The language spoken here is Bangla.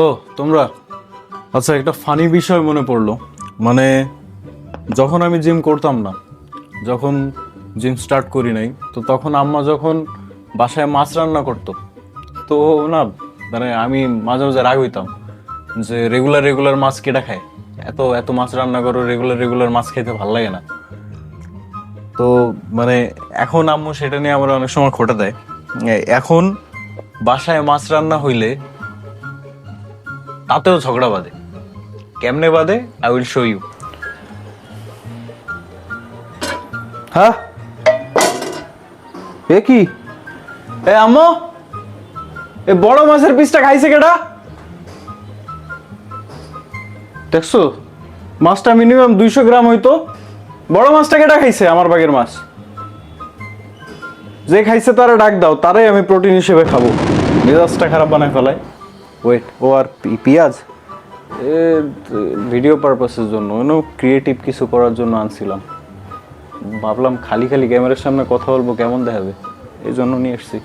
ও তোমরা, আচ্ছা একটা ফানি বিষয় মনে পড়লো। মানে যখন আমি জিম করতাম না, যখন জিম স্টার্ট করি নাই, তো তখন আম্মা যখন বাসায় মাছ রান্না করতো, তো না মানে আমি মাঝে মাঝে রাগ হইতাম যে রেগুলার রেগুলার মাছ কেটা খায়, এত এত মাছ রান্না করো, রেগুলার রেগুলার মাছ খেতে ভালো লাগে না। তো মানে এখন আম্মু সেটা নিয়ে আমার অনেক সময় খোঁটা দেয়। এখন বাসায় মাছ রান্না হইলে তাতেও ঝগড়া বাঁধে। কেমনে বাদে, আই উইল শো ইউ। হ্যাঁ, এ কি? এ আম্মু, এ বড় মাছের পিসটা খাইছে কেডা? দেখছো, মাছটা মিনিমাম 200 গ্রাম হইতো। বড় মাছটা কেডা খাইছে? আমার বাগের মাছ। যে খাইছে তারা ডাক দাও, তারাই আমি প্রোটিন হিসেবে খাবো। মেজাজটা খারাপ বানায় ফেলায়। ওয়েট, ও আর পেঁয়াজ এ ভিডিও পারপাসের জন্য, ক্রিয়েটিভ কিছু করার জন্য আনছিলাম। ভাবলাম খালি খালি ক্যামেরার সামনে কথা বলবো কেমন দেখাবে, এই জন্য নিয়ে এসছি।